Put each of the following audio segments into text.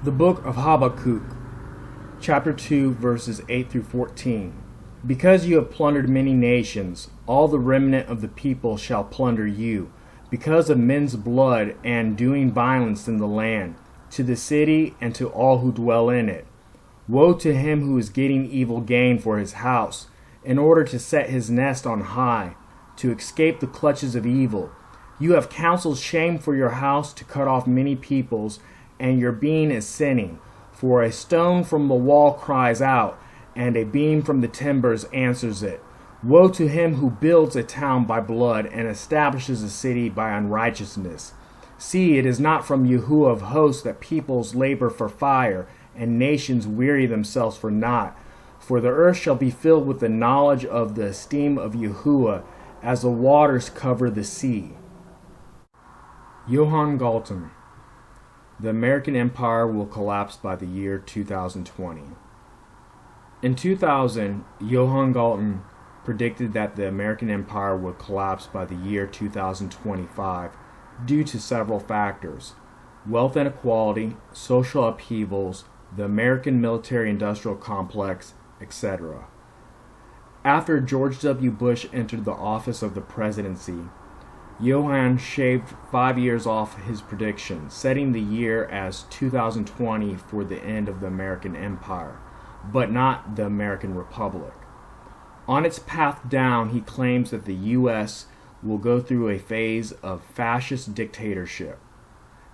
The book of Habakkuk, chapter 2, verses 8 through 14. Because you have plundered many nations, all the remnant of the people shall plunder you, because of men's blood and doing violence in the land, to the city and to all who dwell in it. Woe to him who is getting evil gain for his house, in order to set his nest on high, to escape the clutches of evil. You have counseled shame for your house to cut off many peoples, and your being is sinning. For a stone from the wall cries out, and a beam from the timbers answers it. Woe to him who builds a town by blood, and establishes a city by unrighteousness. See, it is not from Yahuwah of hosts that peoples labor for fire, and nations weary themselves for naught. For the earth shall be filled with the knowledge of the esteem of Yahuwah, as the waters cover the sea. Johann Galton. The American Empire will collapse by the year 2020. In 2000, Johann Galton predicted that the American Empire would collapse by the year 2025 due to several factors: wealth inequality, social upheavals, the American military-industrial complex, etc. After George W. Bush entered the office of the presidency, Johann shaved 5 years off his prediction, setting the year as 2020 for the end of the American Empire, but not the American Republic. On its path down, he claims that the U.S. will go through a phase of fascist dictatorship.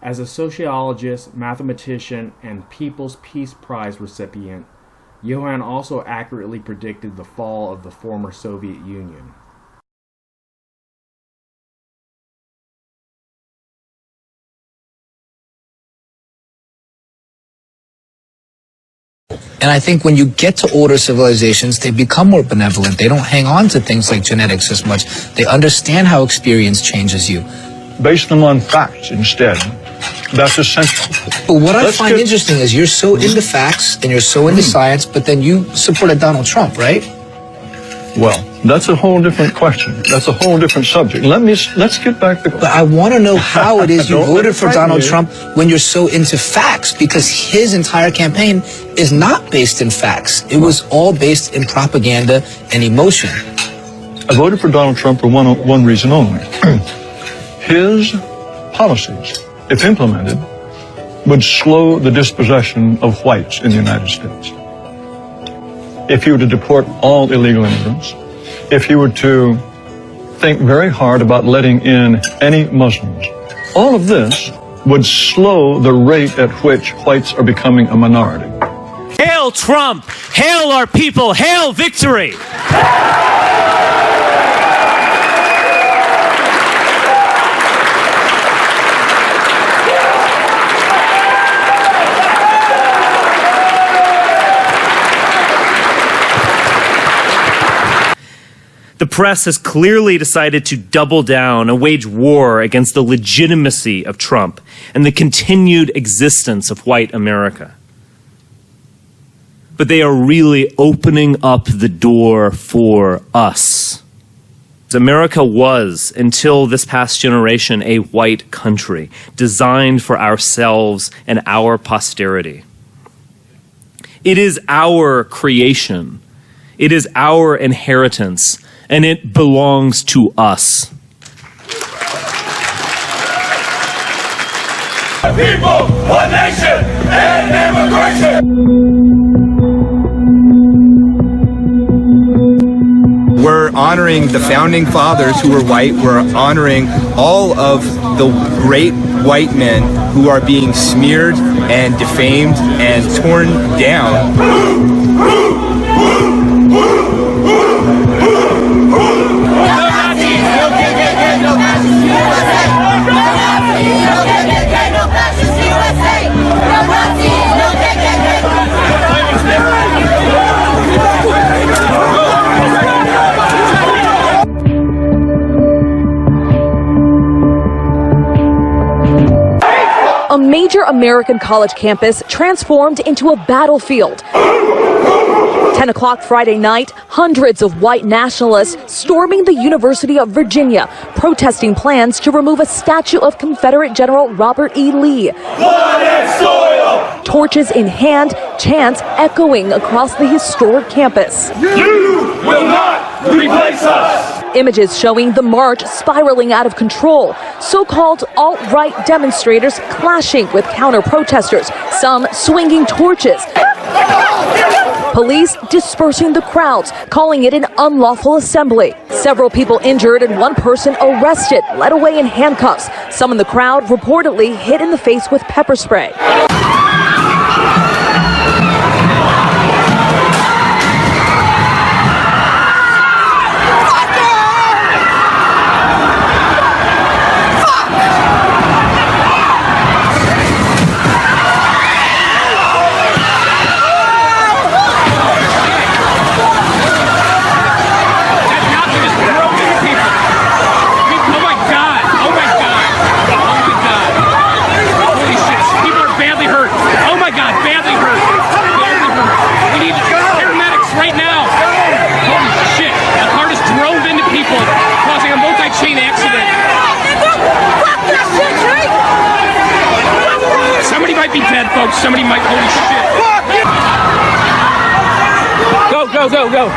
As a sociologist, mathematician, and People's Peace Prize recipient, Johann also accurately predicted the fall of the former Soviet Union. And I think when you get to older civilizations, they become more benevolent. They don't hang on to things like genetics as much. They understand how experience changes you. Base them on facts instead. That's essential. But what I find interesting is you're so into facts and you're so into science, but then you supported Donald Trump, right? Well, that's a whole different question. That's a whole different subject. Let's get back to... But I want to know how it is you voted for Donald Trump when you're so into facts, because his entire campaign is not based in facts. It was all based in propaganda and emotion. I voted for Donald Trump for one reason only. His policies, if implemented, would slow the dispossession of whites in the United States. If you were to deport all illegal immigrants, if you were to think very hard about letting in any Muslims, all of this would slow the rate at which whites are becoming a minority. Hail Trump! Hail our people! Hail victory! The press has clearly decided to double down and wage war against the legitimacy of Trump and the continued existence of white America. But they are really opening up the door for us. America was, until this past generation, a white country designed for ourselves and our posterity. It is our creation. It is our inheritance. And it belongs to us. People, one nation, and immigration. We're honoring the founding fathers who were white. We're honoring all of the great white men who are being smeared and defamed and torn down. A major American college campus transformed into a battlefield. 10 o'clock Friday night, hundreds of white nationalists storming the University of Virginia, protesting plans to remove a statue of Confederate General Robert E. Lee. Blood and soil! torches in hand, chants echoing across the historic campus. You will not replace us! Images showing the march spiraling out of control. So-called alt-right demonstrators clashing with counter-protesters, some swinging torches. Police dispersing the crowds, calling it an unlawful assembly. Several people injured and one person arrested, led away in handcuffs. Some in the crowd reportedly hit in the face with pepper spray. Folks, somebody might, holy shit. Go, go, go, go.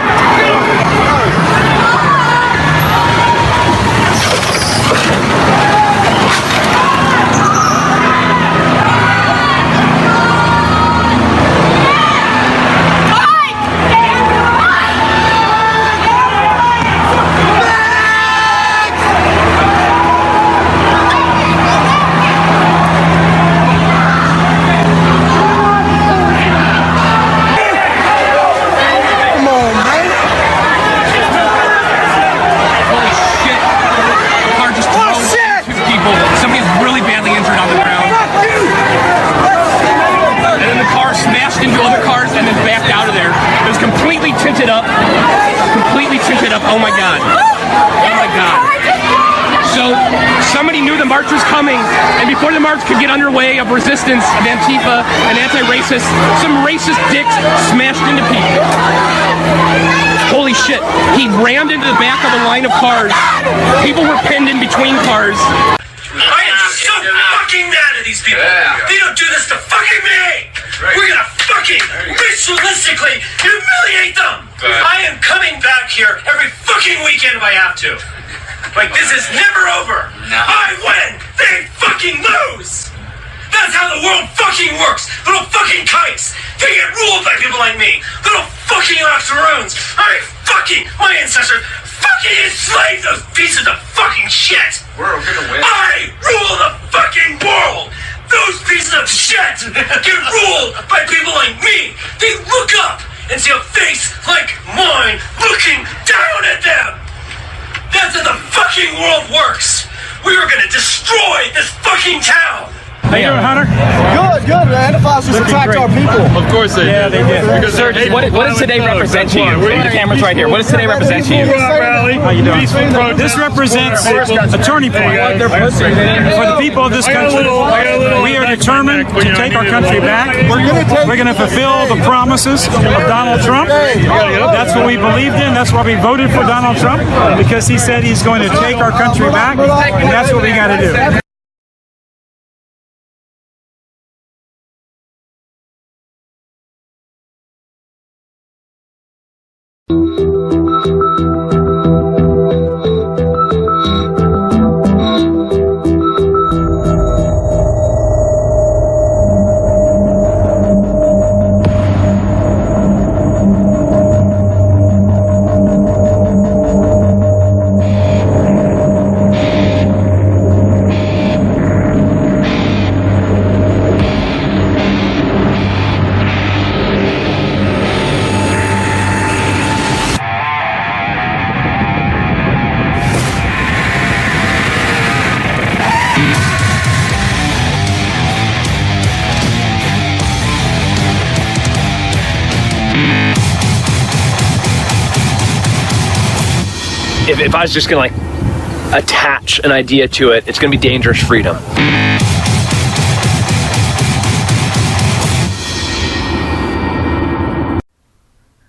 Oh my God. Oh my God. So somebody knew the march was coming, and before the march could get underway of resistance of Antifa and anti-racist, some racist dicks smashed into people. Holy shit. He rammed into the back of a line of cars. People were pinned in between cars. I am so fucking mad at these people. They don't do this to fucking me. We're gonna fucking ritualistically humiliate them. I am coming back here every fucking weekend if I have to. Like, this is never over. I win, they fucking lose. That's how the world fucking works. Little fucking kites. They get ruled by people like me. Little fucking octoroons. My ancestors fucking enslaved those pieces of fucking shit. We're gonna win. I rule the fucking world. Those pieces of shit get ruled by people like me. They look up and see a face like mine looking down at them. That's how the fucking world works. We are gonna destroy this fucking town. How you doing, Hunter? Good, man. The fighters attract our people. Of course they do. They did. Because sir, what does today represent to you? The camera's right here. What does today represent to you? How you doing? This represents a turning point for the people of this country. We are determined to take our country back. We're going to fulfill the promises of Donald Trump. That's what we believed in. That's why we voted for Donald Trump, because he said he's going to take our country back, and that's what we got to do. If I was just gonna attach an idea to it, it's gonna be dangerous freedom.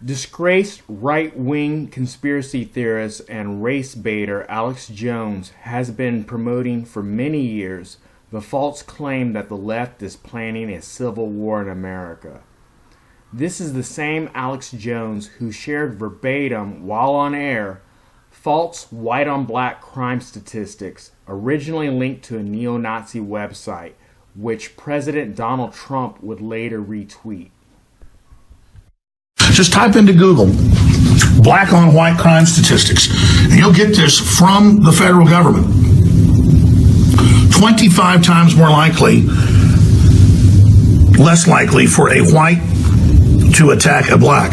Disgraced right-wing conspiracy theorist and race baiter Alex Jones has been promoting for many years the false claim that the left is planning a civil war in America. This is the same Alex Jones who shared verbatim, while on air, false white-on-black crime statistics originally linked to a neo-Nazi website, which President Donald Trump would later retweet. Just type into Google, black on white crime statistics, and you'll get this from the federal government. 25 times more likely, less likely for a white to attack a black.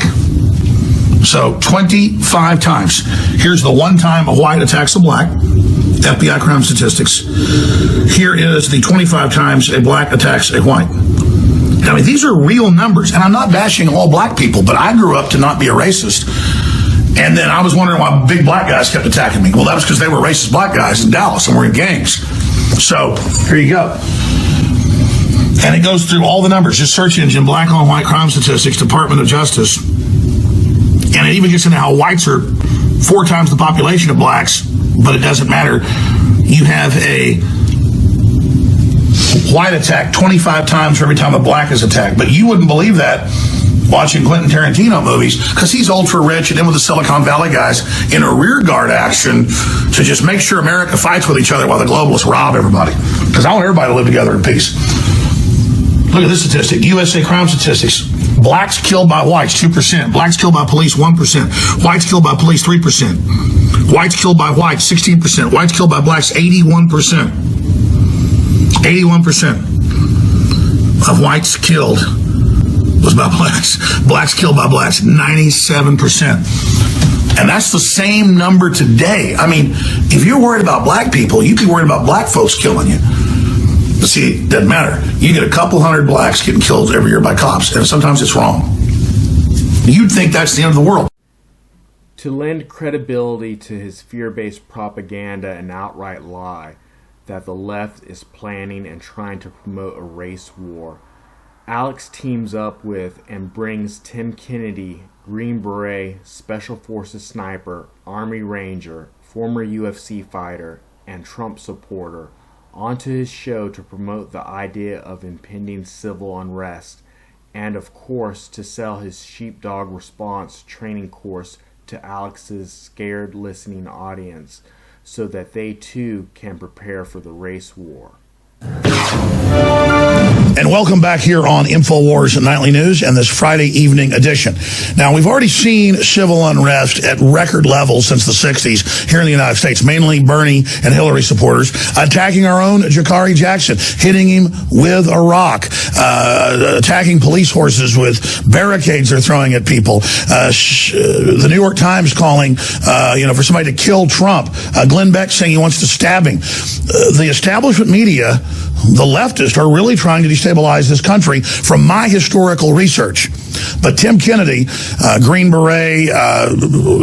So 25 times. Here's the one time a white attacks a black, FBI crime statistics. Here is the 25 times a black attacks a white. I mean, these are real numbers, and I'm not bashing all black people, but I grew up to not be a racist. And then I was wondering why big black guys kept attacking me. Well, that was because they were racist black guys in Dallas and were in gangs. So here you go. And it goes through all the numbers. Just search engine, black on white crime statistics, Department of Justice. And it even gets into how whites are 4 times the population of blacks, but it doesn't matter. You have a white attack 25 times for every time a black is attacked. But you wouldn't believe that watching Quentin Tarantino movies, because he's ultra rich and in with the Silicon Valley guys in a rear guard action to just make sure America fights with each other while the globalists rob everybody. Because I want everybody to live together in peace. Look at this statistic, USA crime statistics. Blacks killed by whites, 2%. Blacks killed by police, 1%. Whites killed by police, 3%. Whites killed by whites, 16%. Whites killed by blacks, 81%. 81% of whites killed was by blacks. Blacks killed by blacks, 97%. And that's the same number today. I mean, if you're worried about black people, you can worry about black folks killing you. But see, it doesn't matter. You get a couple hundred blacks getting killed every year by cops, and sometimes it's wrong. You'd think that's the end of the world. To lend credibility to his fear-based propaganda and outright lie that the left is planning and trying to promote a race war, Alex teams up with and brings Tim Kennedy, Green Beret, Special Forces sniper, Army Ranger, former UFC fighter, and Trump supporter, onto his show to promote the idea of impending civil unrest, and of course to sell his sheepdog response training course to Alex's scared listening audience so that they too can prepare for the race war. And welcome back here on InfoWars Nightly News and this Friday evening edition. Now, we've already seen civil unrest at record levels since the 60s here in the United States, mainly Bernie and Hillary supporters attacking our own Jakari Jackson, hitting him with a rock, attacking police horses with barricades they're throwing at people. The New York Times calling, for somebody to kill Trump. Glenn Beck saying he wants to stab him. The establishment media, the leftists, are really trying to destabilize this country from my historical research. But Tim Kennedy, Green Beret,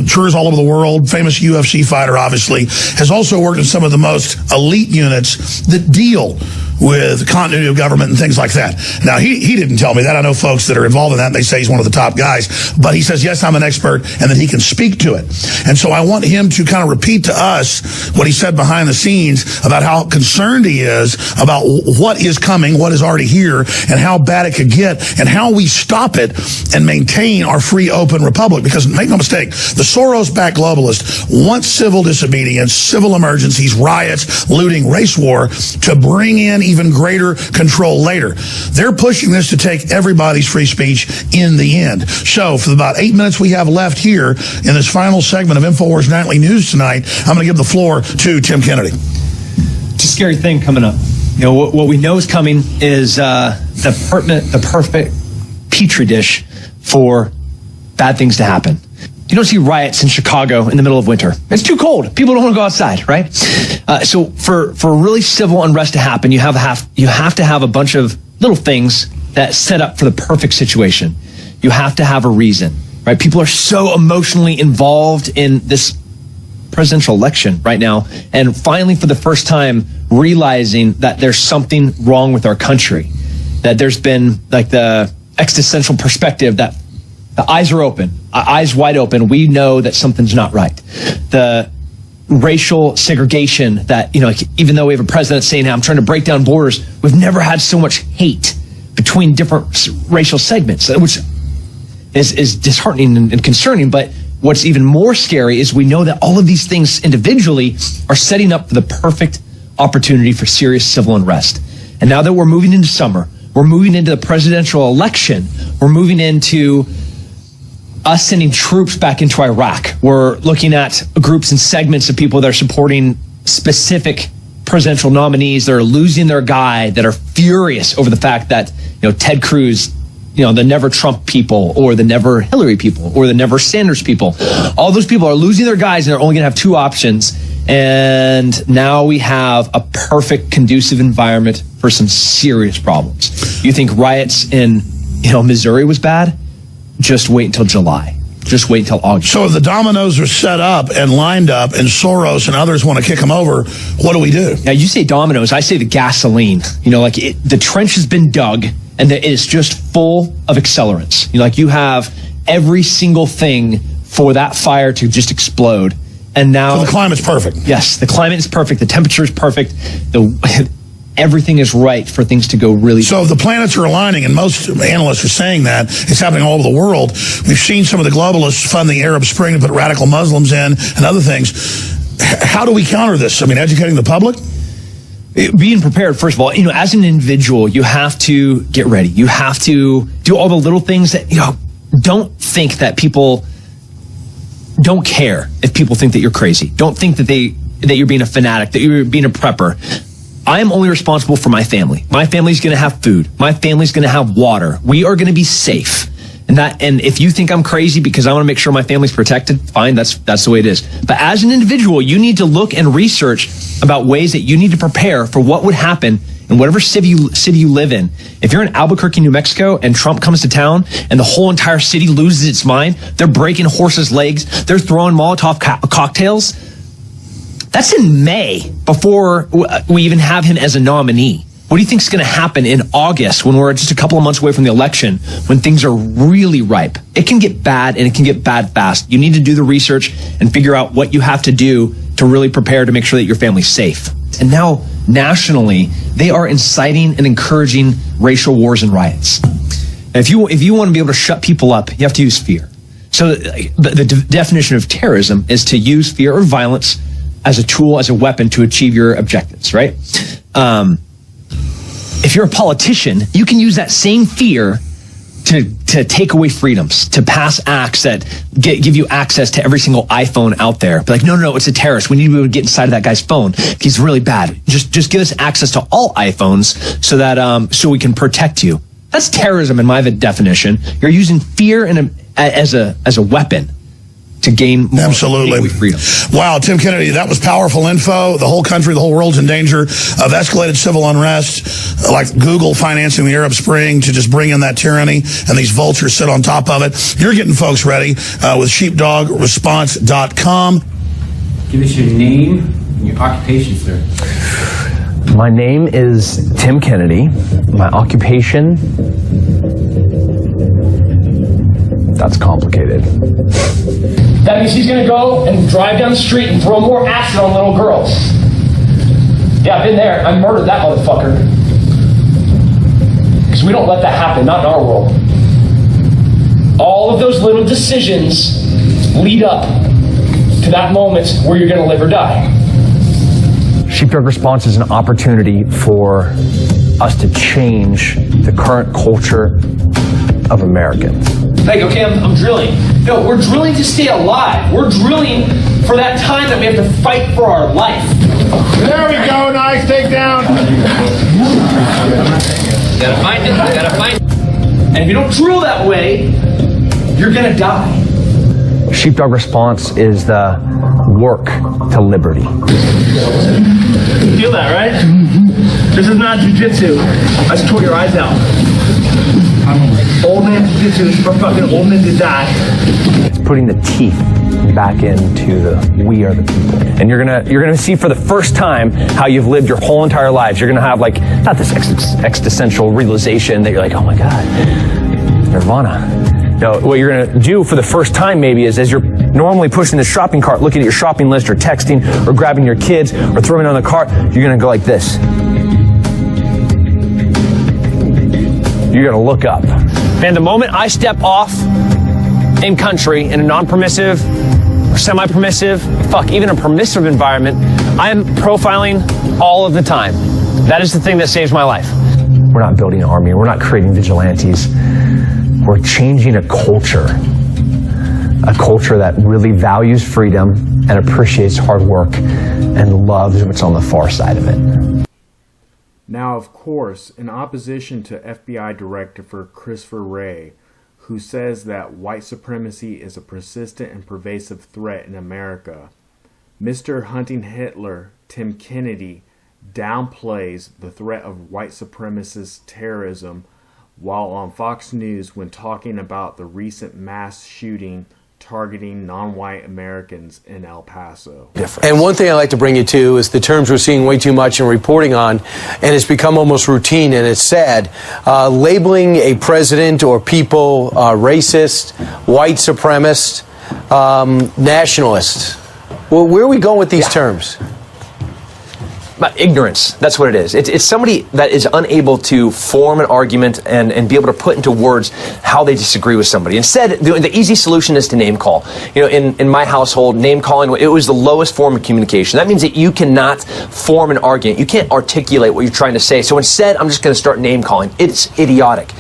tours all over the world, famous UFC fighter, obviously, has also worked in some of the most elite units that deal with continuity of government and things like that. Now, he didn't tell me that. I know folks that are involved in that, and they say he's one of the top guys. But he says, yes, I'm an expert, and that he can speak to it. And so I want him to kind of repeat to us what he said behind the scenes about how concerned he is about what is coming, what is already here, and how bad it could get, and how we stop it and maintain our free, open republic. Because make no mistake, the Soros-backed globalists want civil disobedience, civil emergencies, riots, looting, race war to bring in even greater control later. They're pushing this to take everybody's free speech in the end. So for about 8 minutes we have left here in this final segment of InfoWars Nightly News tonight, I'm going to give the floor to Tim Kennedy. It's a scary thing coming up. What we know is coming is the perfect petri dish for bad things to happen. You don't see riots in Chicago in the middle of winter. It's too cold. People don't want to go outside, right? So for really civil unrest to happen, you have to have a bunch of little things that set up for the perfect situation. You have to have a reason, right? People are so emotionally involved in this presidential election right now, and finally, for the first time, realizing that there's something wrong with our country, that there's been like the existential perspective that the eyes are open, eyes wide open. We know that something's not right. The racial segregation that, like, even though we have a president saying, hey, I'm trying to break down borders, we've never had so much hate between different racial segments, which is disheartening and concerning. But what's even more scary is we know that all of these things individually are setting up the perfect opportunity for serious civil unrest. And now that we're moving into summer, we're moving into the presidential election, we're moving into us sending troops back into Iraq. We're looking at groups and segments of people that are supporting specific presidential nominees that are losing their guy, that are furious over the fact that, Ted Cruz, the never Trump people, or the never Hillary people, or the never Sanders people. All those people are losing their guys, and they're only going to have two options. And now we have a perfect, conducive environment for some serious problems. You think riots in, Missouri was bad? Just wait until July. Just wait until August. So if the dominoes are set up and lined up and Soros and others want to kick them over, what do we do? Now, you say dominoes, I say the gasoline. The trench has been dug, and it is just full of accelerants. You have every single thing for that fire to just explode. And now... So the climate's perfect. Yes, the climate is perfect. The temperature is perfect. Everything is right for things to go really... So if the planets are aligning, and most analysts are saying that, it's happening all over the world. We've seen some of the globalists fund the Arab Spring to put radical Muslims in and other things. How do we counter this? Educating the public? Being prepared, first of all, as an individual, you have to get ready. You have to do all the little things that, don't think that people don't care if people think that you're crazy. Don't think that you're being a fanatic, that you're being a prepper. I am only responsible for my family. My family's going to have food. My family's going to have water. We are going to be safe. And if you think I'm crazy because I want to make sure my family's protected, fine, that's the way it is. But as an individual, you need to look and research about ways that you need to prepare for what would happen in whatever city you live in. If you're in Albuquerque, New Mexico, and Trump comes to town and the whole entire city loses its mind, they're breaking horses' legs, they're throwing Molotov cocktails. That's in May, before we even have him as a nominee. What do you think is going to happen in August, when we're just a couple of months away from the election, when things are really ripe? It can get bad, and it can get bad fast. You need to do the research and figure out what you have to do to really prepare to make sure that your family's safe. And now, nationally, they are inciting and encouraging racial wars and riots. If you want to be able to shut people up, you have to use fear. So the definition of terrorism is to use fear or violence as a tool, as a weapon to achieve your objectives, right? If you're a politician, you can use that same fear to take away freedoms, to pass acts that give you access to every single iPhone out there. Be like, no, it's a terrorist. We need to be able to get inside of that guy's phone. He's really bad. Just give us access to all iPhones so that so we can protect you. That's terrorism in my definition. You're using fear as a weapon to gain more Absolutely. Freedom. Wow, Tim Kennedy, that was powerful info. The whole country, the whole world's in danger of escalated civil unrest, like Google financing the Arab Spring to just bring in that tyranny, and these vultures sit on top of it. You're getting folks ready with sheepdogresponse.com. Give us your name and your occupation, sir. My name is Tim Kennedy. My occupation... That's complicated. That means he's gonna go and drive down the street and throw more acid on little girls. Yeah, I've been there. I murdered that motherfucker. Because we don't let that happen, not in our world. All of those little decisions lead up to that moment where you're gonna live or die. Sheepdog Response is an opportunity for us to change the current culture of Americans. Like, okay, I'm drilling. No, we're drilling to stay alive. We're drilling for that time that we have to fight for our life. There we go, nice takedown. Gotta find it, gotta find it. And if you don't drill that way, you're gonna die. Sheepdog Response is the work to liberty. You feel that, right? This is not jujitsu. I just tore your eyes out. Old man jujitsu is for fucking old men to die. It's putting the teeth back into the we are the people. And you're gonna see for the first time how you've lived your whole entire lives. You're gonna have like, not this existential realization that you're like, oh my God, Nirvana. No, what you're gonna do for the first time maybe is as you're normally pushing the shopping cart, looking at your shopping list, or texting, or grabbing your kids, or throwing on the cart, you're going to go like this. You're going to look up. And the moment I step off in country, in a non-permissive, or semi-permissive, even a permissive environment, I am profiling all of the time. That is the thing that saves my life. We're not building an army. We're not creating vigilantes. We're changing a culture that really values freedom and appreciates hard work and loves what's on the far side of it. Now, of course, in opposition to FBI Director Christopher Wray, who says that white supremacy is a persistent and pervasive threat in America, Mr. Hunting Hitler, Tim Kennedy, downplays the threat of white supremacist terrorism while on Fox News when talking about the recent mass shooting targeting non-white Americans in El Paso. And one thing I'd like to bring you to is the terms we're seeing way too much in reporting on, and it's become almost routine, and it's sad. Labeling a president or people racist, white supremacist, nationalist. Well, where are we going with these terms? Ignorance. That's what it is. It's somebody that is unable to form an argument and be able to put into words how they disagree with somebody. Instead, the easy solution is to name call. You know, in my household, name calling, it was the lowest form of communication. That means that you cannot form an argument. You can't articulate what you're trying to say. So instead, I'm just going to start name calling. It's idiotic.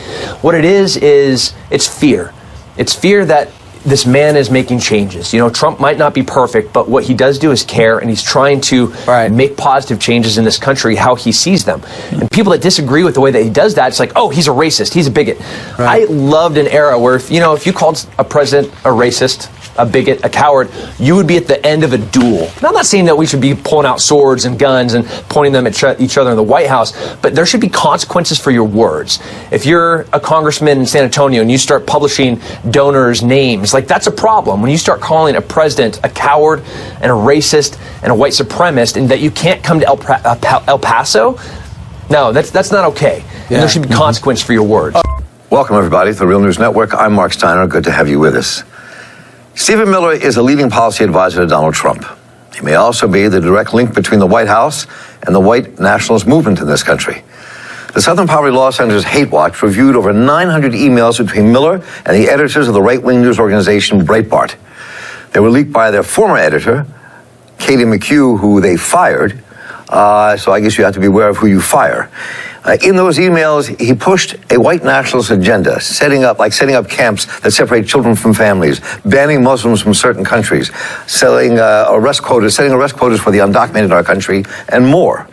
What it is it's fear. It's fear that this man is making changes. You know, Trump might not be perfect, but what he does do is care, and he's trying to make positive changes in this country, how he sees them. And people that disagree with the way that he does that, it's like, oh, he's a racist, he's a bigot. I loved an era where, if you called a president a racist, a bigot, a coward, you would be at the end of a duel. Now, I'm not saying that we should be pulling out swords and guns and pointing them at each other in the White House, but there should be consequences for your words. If you're a congressman in San Antonio and you start publishing donors' names, like, that's a problem. When you start calling a president a coward and a racist and a white supremacist, and that you can't come to El Paso, no, that's not okay. And there should be consequence for your words. Welcome, everybody, to the Real News Network. I'm Mark Steiner. Good to have you with us. Stephen Miller is a leading policy advisor to Donald Trump. He may also be the direct link between the White House and the white nationalist movement in this country. The Southern Poverty Law Center's Hate Watch reviewed over 900 emails between Miller and the editors of the right-wing news organization Breitbart. They were leaked by their former editor, Katie McHugh, who they fired. So I guess you have to be aware of who you fire. In those emails, he pushed a white nationalist agenda, setting up camps that separate children from families, banning Muslims from certain countries, setting arrest quotas for the undocumented in our country, and more.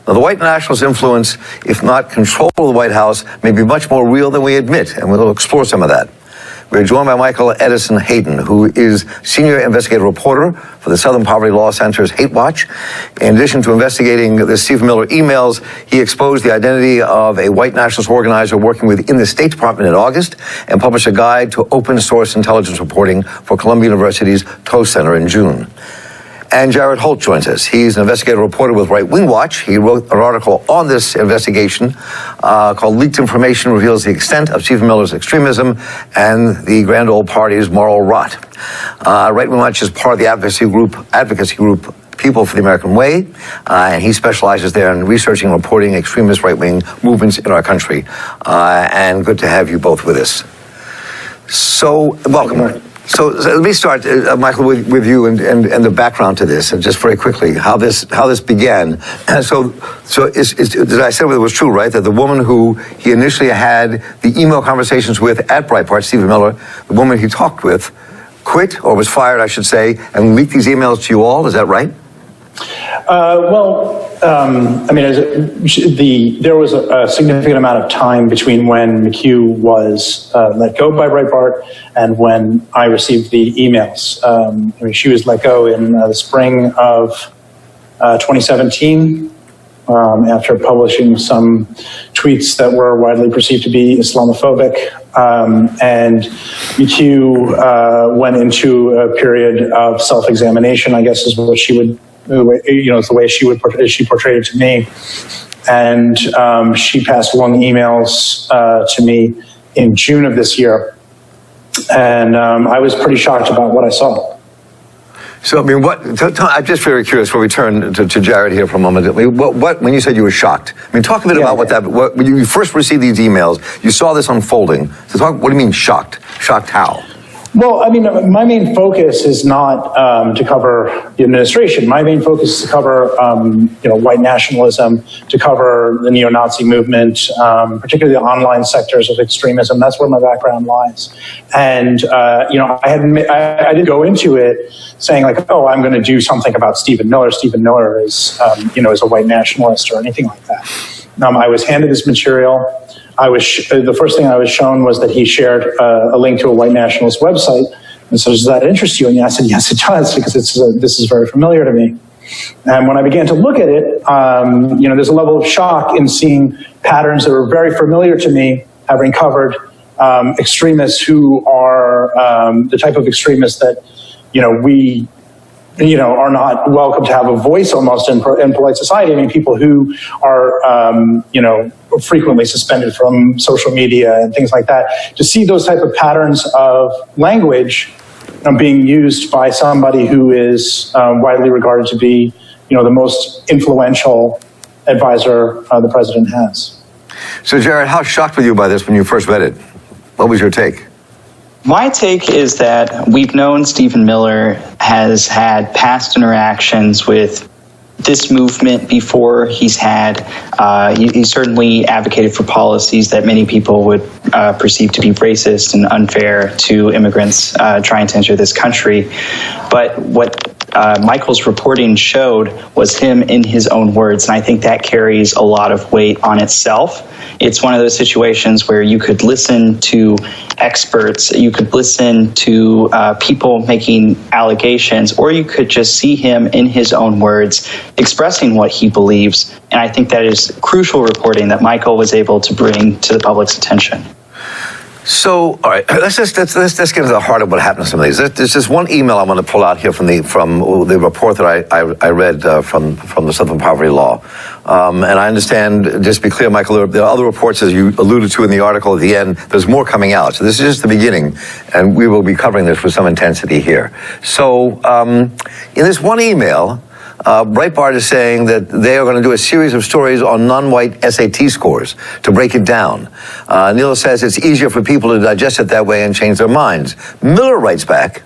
Now, the white nationalist influence, if not control of the White House, may be much more real than we admit, and we'll explore some of that. We're joined by Michael Edison Hayden, who is senior investigative reporter for the Southern Poverty Law Center's Hate Watch. In addition to investigating the Stephen Miller emails, he exposed the identity of a white nationalist organizer working within the State Department in August and published a guide to open source intelligence reporting for Columbia University's Toast Center in June. And Jared Holt joins us. He's an investigative reporter with Right Wing Watch. He wrote an article on this investigation called Leaked Information Reveals the Extent of Stephen Miller's Extremism and the Grand Old Party's Moral Rot. Right Wing Watch is part of the advocacy group People for the American Way, and he specializes there in researching and reporting extremist right-wing movements in our country. And good to have you both with us. So, welcome. So let me start, Michael, with you and the background to this, and just very quickly how this began. And so did I say it was true, right? That the woman who he initially had the email conversations with at Breitbart, Stephen Miller, the woman he talked with, quit or was fired, I should say, and leaked these emails to you all. Is that right? There was a significant amount of time between when McHugh was let go by Breitbart and when I received the emails. She was let go in the spring of 2017 after publishing some tweets that were widely perceived to be Islamophobic. And McHugh went into a period of self-examination, I guess is what she would. It's the way she portrayed it to me, and she passed along emails to me in June of this year, And I was pretty shocked about what I saw. So, I mean, I'm just very curious before we turn to Jared here for a moment. I mean, when you said you were shocked, I mean, talk a bit about when you first received these emails, you saw this unfolding. So what do you mean shocked? Shocked how? Well, I mean, my main focus is not to cover the administration. My main focus is to cover, white nationalism, to cover the neo-Nazi movement, particularly the online sectors of extremism. That's where my background lies. And, I didn't go into it saying like, oh, I'm going to do something about Stephen Miller. Stephen Miller is, is a white nationalist or anything like that. I was handed this material. The first thing I was shown was that he shared a link to a white nationalist website. And so, does that interest you? And I said, yes, it does, because this is very familiar to me. And when I began to look at it, there's a level of shock in seeing patterns that are very familiar to me, having covered extremists who are the type of extremists that, we are not welcome to have a voice almost in polite society. I mean, people who are, frequently suspended from social media and things like that. To see those type of patterns of language being used by somebody who is widely regarded to be, the most influential advisor the president has. So, Jared, how shocked were you by this when you first read it? What was your take? My take is that we've known Stephen Miller has had past interactions with this movement before. He's had, he certainly advocated for policies that many people would perceive to be racist and unfair to immigrants trying to enter this country. But what Michael's reporting showed was him in his own words, and I think that carries a lot of weight on itself. It's one of those situations where you could listen to experts, you could listen to people making allegations, or you could just see him in his own words expressing what he believes. And I think that is crucial reporting that Michael was able to bring to the public's attention. So, all right, let's get into the heart of what happened to some of these. There's this one email I want to pull out here from the report that I read from the Southern Poverty Law. And I understand, just to be clear, Michael, there are other reports, as you alluded to in the article at the end. There's more coming out. So this is just the beginning, and we will be covering this with some intensity here. So in this one email, Breitbart is saying that they are going to do a series of stories on non-white SAT scores to break it down. Neil says it's easier for people to digest it that way and change their minds. Miller writes back,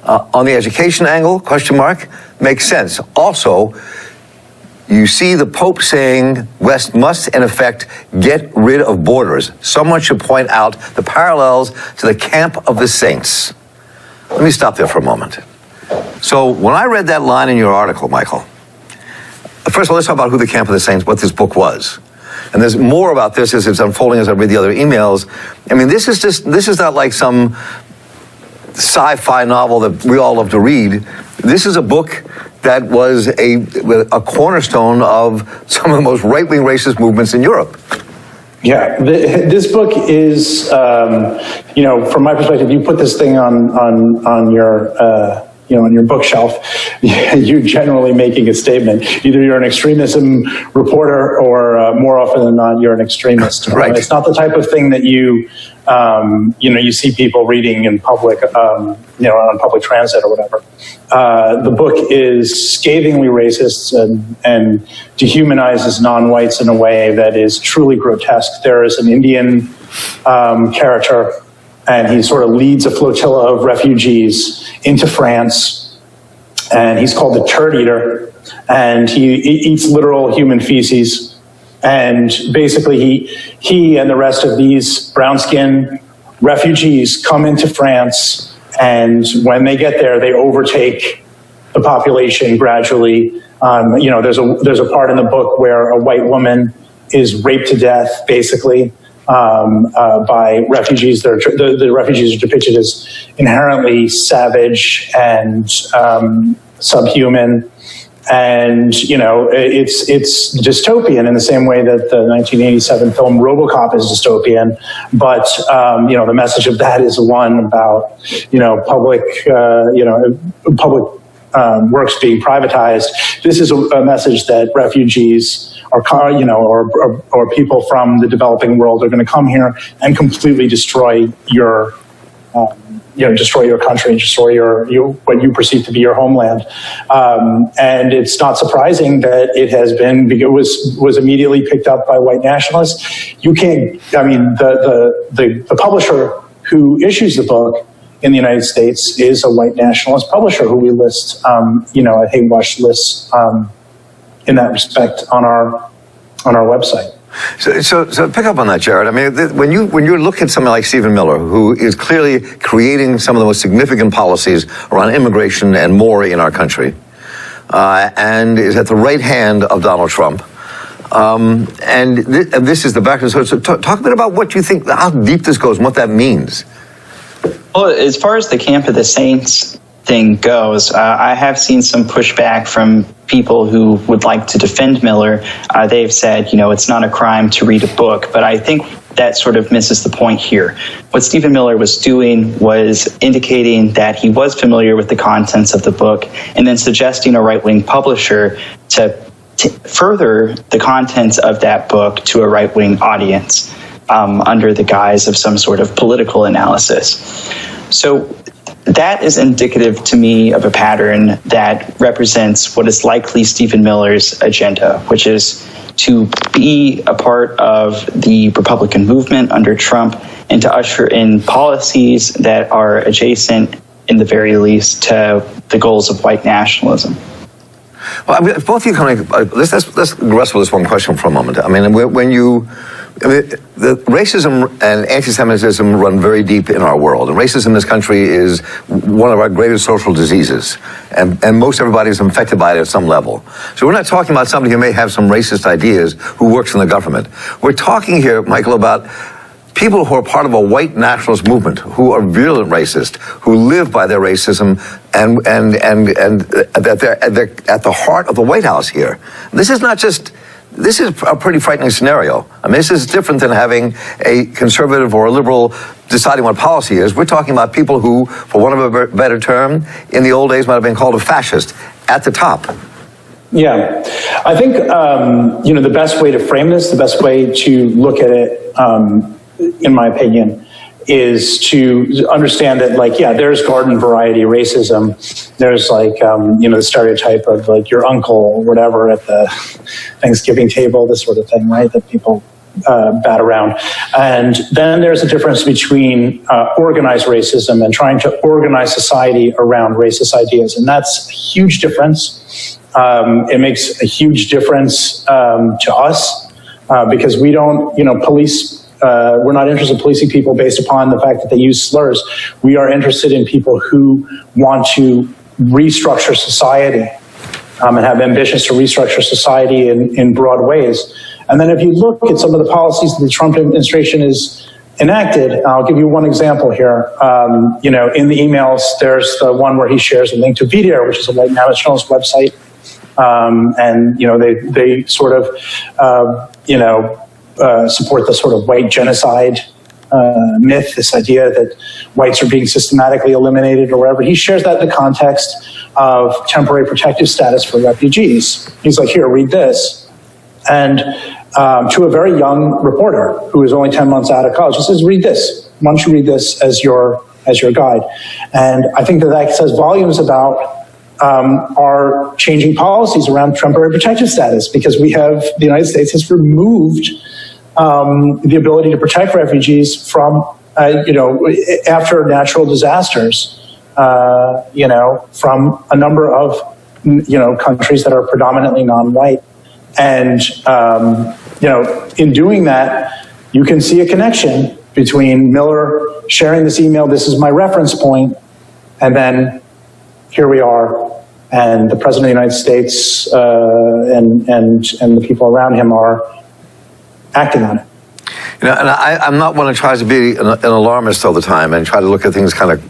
on the education angle, ? Makes sense. Also, you see the Pope saying West must, in effect, get rid of borders. Someone should point out the parallels to the camp of the saints. Let me stop there for a moment. So when I read that line in your article, Michael, first of all, let's talk about who the Camp of the Saints, what this book was. And there's more about this as it's unfolding as I read the other emails. I mean, this is not like some sci-fi novel that we all love to read. This is a book that was a cornerstone of some of the most right-wing racist movements in Europe. Yeah, this book is, from my perspective, you put this thing on your, on your bookshelf, you're generally making a statement. Either you're an extremism reporter, or more often than not, you're an extremist. Right. It's not the type of thing that you see people reading in public, on public transit or whatever. The book is scathingly racist and dehumanizes non-whites in a way that is truly grotesque. There is an Indian character, and he sort of leads a flotilla of refugees into France, and he's called the Turd Eater, and he eats literal human feces. And basically he and the rest of these brown-skinned refugees come into France, and when they get there, they overtake the population gradually. There's a part in the book where a white woman is raped to death, basically, by refugees. The refugees are depicted as inherently savage and subhuman. And, it's dystopian in the same way that the 1987 film RoboCop is dystopian. But, the message of that is one about, public works being privatized. This is a message that refugees or people from the developing world are going to come here and completely destroy your destroy your country, destroy what you perceive to be your homeland. And it's not surprising that it has been, because it was immediately picked up by white nationalists. You can't, I mean, the publisher who issues the book in the United States is a white nationalist publisher who we list, a hate watch list in that respect on our website. So pick up on that, Jared. I mean, when you look at somebody like Stephen Miller, who is clearly creating some of the most significant policies around immigration and more in our country, and is at the right hand of Donald Trump, and this is the background. So talk a bit about what you think, how deep this goes, and what that means. Well, as far as the Camp of the Saints thing goes, I have seen some pushback from people who would like to defend Miller. They've said, it's not a crime to read a book, but I think that sort of misses the point here. What Stephen Miller was doing was indicating that he was familiar with the contents of the book and then suggesting a right-wing publisher to further the contents of that book to a right-wing audience under the guise of some sort of political analysis. So that is indicative to me of a pattern that represents what is likely Stephen Miller's agenda, which is to be a part of the Republican movement under Trump and to usher in policies that are adjacent, in the very least, to the goals of white nationalism. Well, I mean, both of you let's wrestle this one question for a moment. I mean, the racism and anti-Semitism run very deep in our world. And racism in this country is one of our greatest social diseases. And most everybody is infected by it at some level. So we're not talking about somebody who may have some racist ideas who works in the government. We're talking here, Michael, about people who are part of a white nationalist movement, who are virulent racist, who live by their racism, and that they're at the heart of the White House here. This is a pretty frightening scenario. I mean, this is different than having a conservative or a liberal deciding what policy is. We're talking about people who, for want of a better term, in the old days might have been called a fascist at the top. Yeah, I think, the best way to frame this, the best way to look at it, in my opinion, is to understand that, there's garden variety racism. There's the stereotype of your uncle or whatever at the Thanksgiving table, this sort of thing, right? That people bat around. And then there's a difference between organized racism and trying to organize society around racist ideas. And that's a huge difference. It makes a huge difference to us because we don't, police. We're not interested in policing people based upon the fact that they use slurs. We are interested in people who want to restructure society and have ambitions to restructure society in broad ways. And then if you look at some of the policies that the Trump administration has enacted, I'll give you one example here. In the emails, there's the one where he shares a link to VDARE, which is a white nationalist website. They sort of, support the sort of white genocide myth, this idea that whites are being systematically eliminated or whatever. He shares that in the context of temporary protective status for refugees. He's like, here, read this. And to a very young reporter who is only 10 months out of college, he says, read this. Why don't you read this as your guide? And I think that says volumes about our changing policies around temporary protective status, because the United States has removed the ability to protect refugees from, after natural disasters, from a number of, countries that are predominantly non-white. And, in doing that, you can see a connection between Miller sharing this email, this is my reference point, and then here we are, and the President of the United States and the people around him are acting on it. And I'm not one who tries to be an alarmist all the time and try to look at things kind of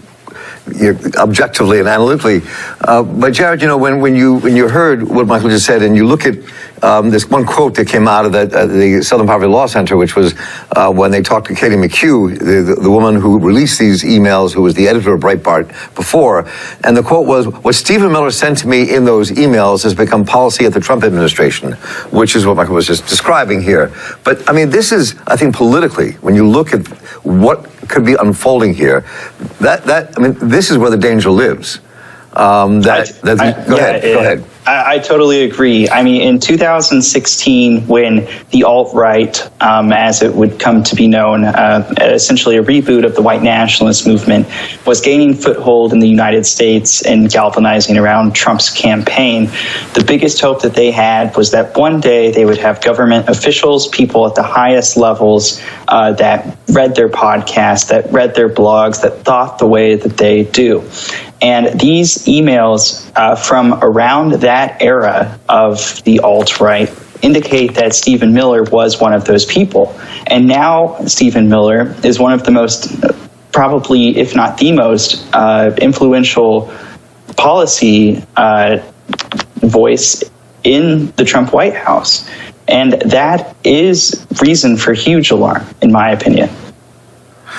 objectively and analytically. But Jared, when you heard what Michael just said, and you look at this one quote that came out of the Southern Poverty Law Center, which was when they talked to Katie McHugh, the woman who released these emails, who was the editor of Breitbart before. And the quote was, "What Stephen Miller sent to me in those emails has become policy at the Trump administration," which is what Michael was just describing here. But I mean, this is, I think, politically, when you look at what could be unfolding here, this is where the danger lives. Go ahead. I totally agree. I mean, in 2016, when the alt-right, as it would come to be known, essentially a reboot of the white nationalist movement, was gaining foothold in the United States and galvanizing around Trump's campaign, the biggest hope that they had was that one day they would have government officials, people at the highest levels that read their podcasts, that read their blogs, that thought the way that they do. And these emails from around that era of the alt-right indicate that Stephen Miller was one of those people. And now Stephen Miller is one of the most, probably, if not the most, influential policy voice in the Trump White House. And that is reason for huge alarm, in my opinion.